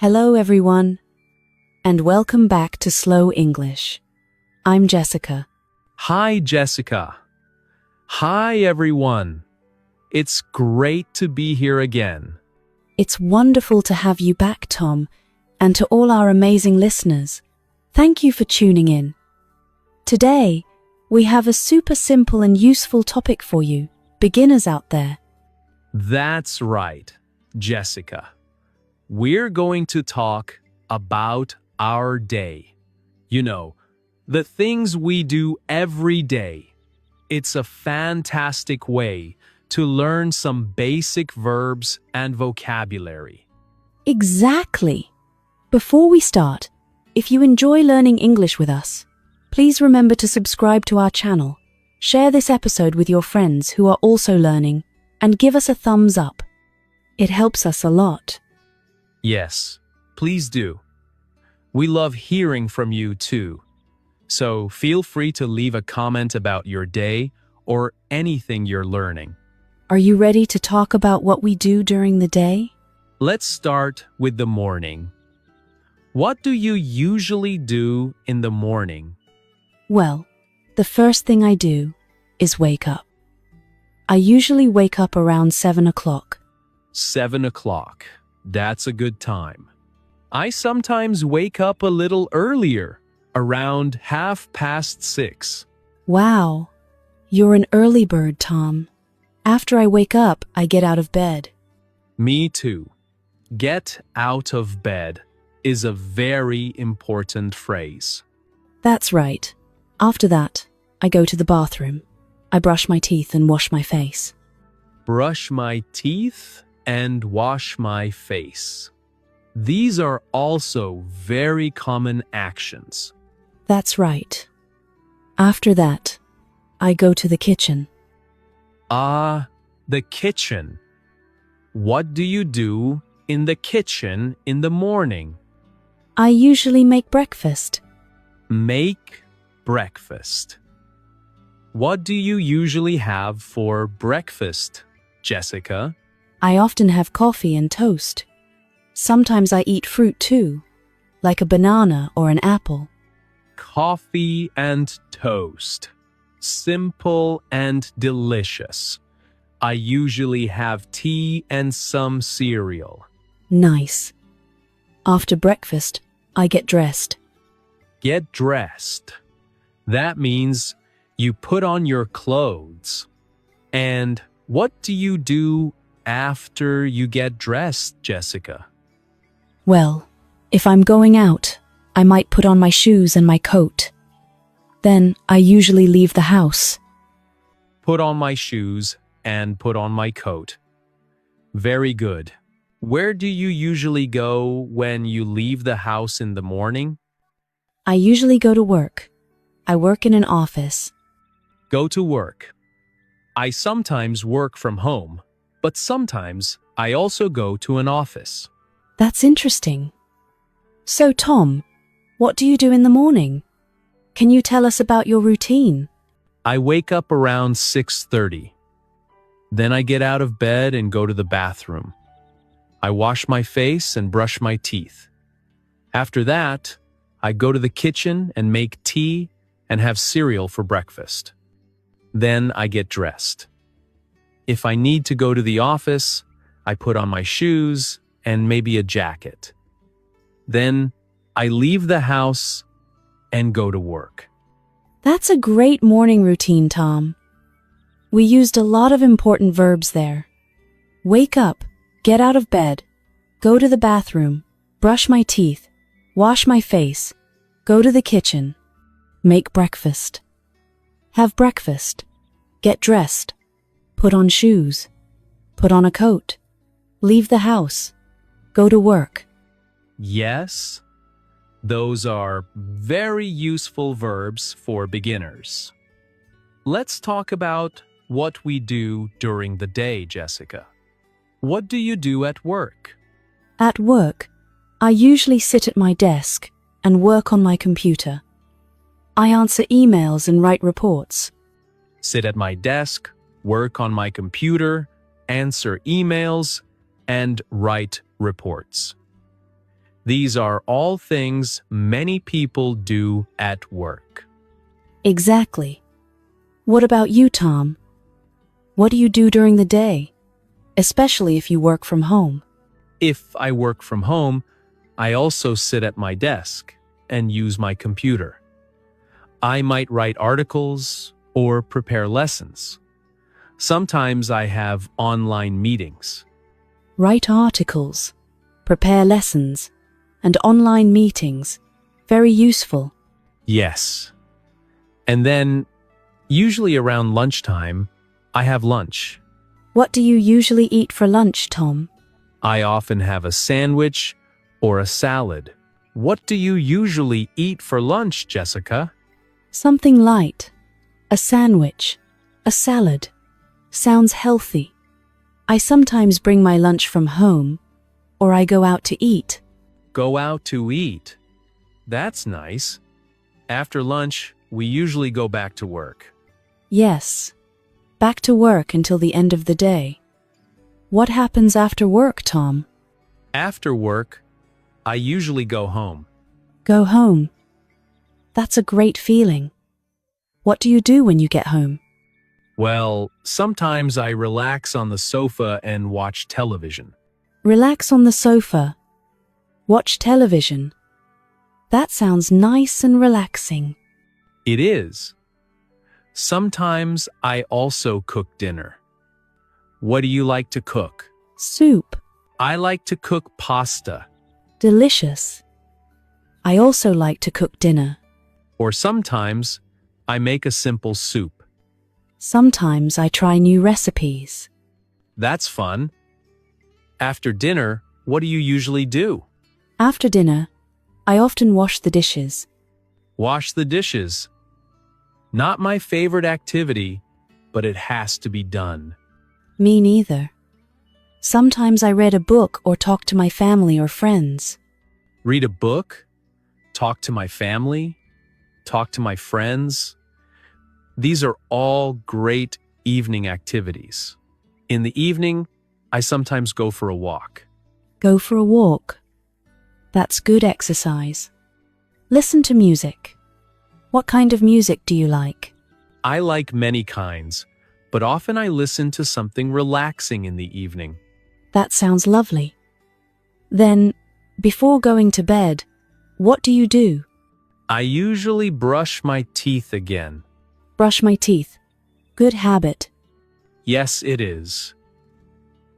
Hello everyone, and welcome back to Slow English. I'm Jessica. Hi, Jessica. Hi, everyone. It's great to be here again. It's wonderful to have you back, Tom, and to all our amazing listeners. Thank you for tuning in. Today, we have a super simple and useful topic for you, beginners out there. That's right, Jessica. We're going to talk about our day. You know, the things we do every day. It's a fantastic way to learn some basic verbs and vocabulary. Exactly. Before we start, if you enjoy learning English with us, please remember to subscribe to our channel, share this episode with your friends who are also learning, and give us a thumbs up. It helps us a lot. Yes, please do. We love hearing from you too. So feel free to leave a comment about your day or anything you're learning. Are you ready to talk about what we do during the day? Let's start with the morning. What do you usually do in the morning? Well, the first thing I do is wake up. I usually wake up around 7 o'clock. 7 o'clock. That's a good time. I sometimes wake up a little earlier, around 6:30. Wow, you're an early bird, Tom. After I wake up, I get out of bed. Me too. Get out of bed is a very important phrase. That's right. After that, I go to the bathroom. I brush my teeth and wash my face. Brush my teeth and wash my face. These are also very common actions. That's right. After that, I go to the kitchen. The kitchen. What do you do in the kitchen in the morning? I usually make breakfast. Make breakfast. What do you usually have for breakfast, Jessica? I often have coffee and toast. Sometimes I eat fruit too, like a banana or an apple. Coffee and toast. Simple and delicious. I usually have tea and some cereal. Nice. After breakfast, I get dressed. Get dressed. That means you put on your clothes. And what do you do after you get dressed, Jessica? Well, if I'm going out, I might put on my shoes and my coat. Then I usually leave the house. Put on my shoes and put on my coat. Very good. Where do you usually go when you leave the house in the morning? I usually go to work. I work in an office. Go to work. I sometimes work from home, but sometimes I also go to an office. That's interesting. So, Tom, what do you do in the morning? Can you tell us about your routine? I wake up around 6:30. Then I get out of bed and go to the bathroom. I wash my face and brush my teeth. After that, I go to the kitchen and make tea and have cereal for breakfast. Then I get dressed. If I need to go to the office, I put on my shoes and maybe a jacket. Then I leave the house and go to work. That's a great morning routine, Tom. We used a lot of important verbs there. Wake up, get out of bed, go to the bathroom, brush my teeth, wash my face, go to the kitchen, make breakfast, have breakfast, get dressed, put on shoes, put on a coat, leave the house, go to work. Yes, those are very useful verbs for beginners. Let's talk about what we do during the day, Jessica. What do you do at work? At work, I usually sit at my desk and work on my computer. I answer emails and write reports. Sit at my desk, work on my computer, answer emails, and write reports. These are all things many people do at work. Exactly. What about you, Tom? What do you do during the day, especially if you work from home? If I work from home, I also sit at my desk and use my computer. I might write articles or prepare lessons. Sometimes I have online meetings. Write articles, prepare lessons, and online meetings. Very useful. Yes. And then, usually around lunchtime, I have lunch. What do you usually eat for lunch, Tom? I often have a sandwich or a salad. What do you usually eat for lunch, Jessica? Something light. A sandwich. A salad. Sounds healthy. I sometimes bring my lunch from home, or I go out to eat. Go out to eat. That's nice. After lunch, we usually go back to work. Yes. Back to work until the end of the day. What happens after work, Tom? After work, I usually go home. Go home. That's a great feeling. What do you do when you get home? Well, sometimes I relax on the sofa and watch television. Relax on the sofa. Watch television. That sounds nice and relaxing. It is. Sometimes I also cook dinner. What do you like to cook? Soup. I like to cook pasta. Delicious. I also like to cook dinner. Or sometimes I make a simple soup. Sometimes I try new recipes. That's fun. After dinner, what do you usually do? After dinner, I often wash the dishes. Wash the dishes. Not my favorite activity, but it has to be done. Me neither. Sometimes I read a book or talk to my family or friends. Read a book? Talk to my family? Talk to my friends? These are all great evening activities. In the evening, I sometimes go for a walk. Go for a walk. That's good exercise. Listen to music. What kind of music do you like? I like many kinds, but often I listen to something relaxing in the evening. That sounds lovely. Then, before going to bed, what do you do? I usually brush my teeth again. Brush my teeth. Good habit. Yes, it is.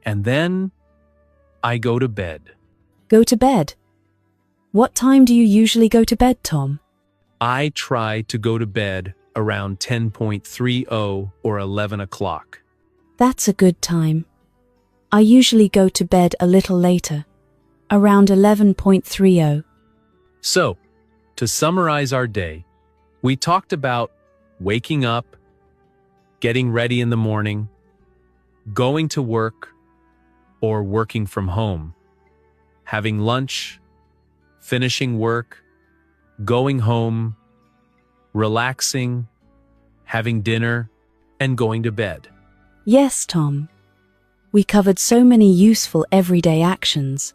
And then I go to bed. Go to bed. What time do you usually go to bed, Tom? I try to go to bed around 10:30 or 11 o'clock. That's a good time. I usually go to bed a little later, around 11:30. So, to summarize our day, we talked about waking up, getting ready in the morning, going to work or working from home, having lunch, finishing work, going home, relaxing, having dinner, and going to bed. Yes, Tom. We covered so many useful everyday actions.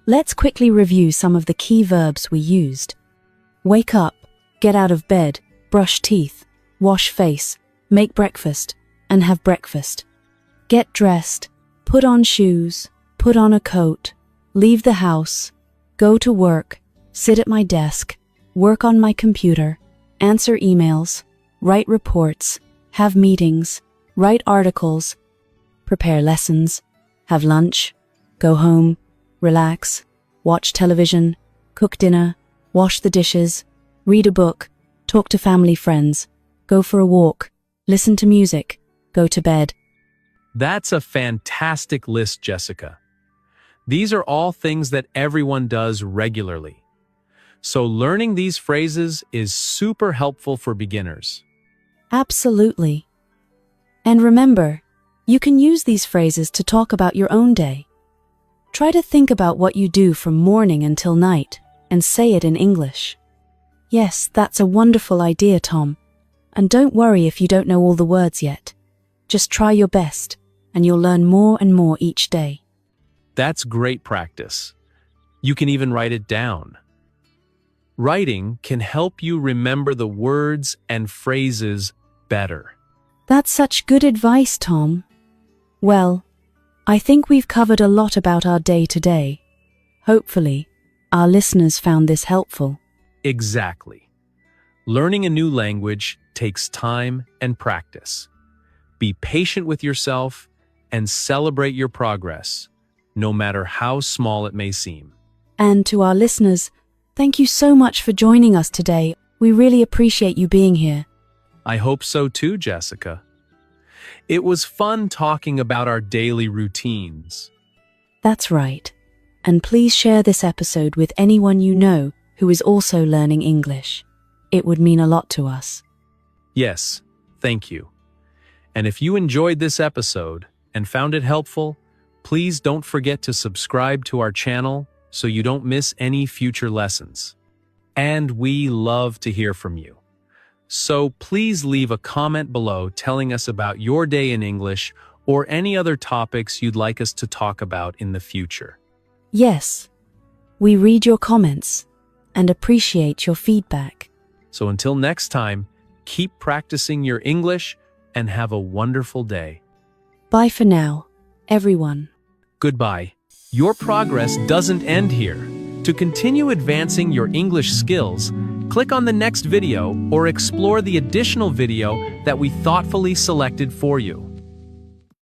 Let's quickly review some of the key verbs we used. Wake up, get out of bed, brush teeth, wash face, make breakfast, and have breakfast. Get dressed, put on shoes, put on a coat, leave the house, go to work, sit at my desk, work on my computer, answer emails, write reports, have meetings, write articles, prepare lessons, have lunch, go home, relax, watch television, cook dinner, wash the dishes, read a book, talk to family friends, go for a walk, listen to music, go to bed. That's a fantastic list, Jessica. These are all things that everyone does regularly. So learning these phrases is super helpful for beginners. Absolutely. And remember, you can use these phrases to talk about your own day. Try to think about what you do from morning until night and say it in English. Yes, that's a wonderful idea, Tom. And don't worry if you don't know all the words yet. Just try your best, and you'll learn more and more each day. That's great practice. You can even write it down. Writing can help you remember the words and phrases better. That's such good advice, Tom. Well, I think we've covered a lot about our day today. Hopefully, our listeners found this helpful. Exactly. Learning a new language takes time and practice. Be patient with yourself and celebrate your progress, no matter how small it may seem. And to our listeners, thank you so much for joining us today. We really appreciate you being here. I hope so too, Jessica. It was fun talking about our daily routines. That's right. And please share this episode with anyone you know who is also learning English. It would mean a lot to us. Yes, thank you. And if you enjoyed this episode and found it helpful, please don't forget to subscribe to our channel so you don't miss any future lessons. And we love to hear from you. So please leave a comment below telling us about your day in English or any other topics you'd like us to talk about in the future. Yes, we read your comments and appreciate your feedback. So until next time, keep practicing your English and have a wonderful day. Bye for now, everyone. Goodbye. Your progress doesn't end here. To continue advancing your English skills, click on the next video or explore the additional video that we thoughtfully selected for you.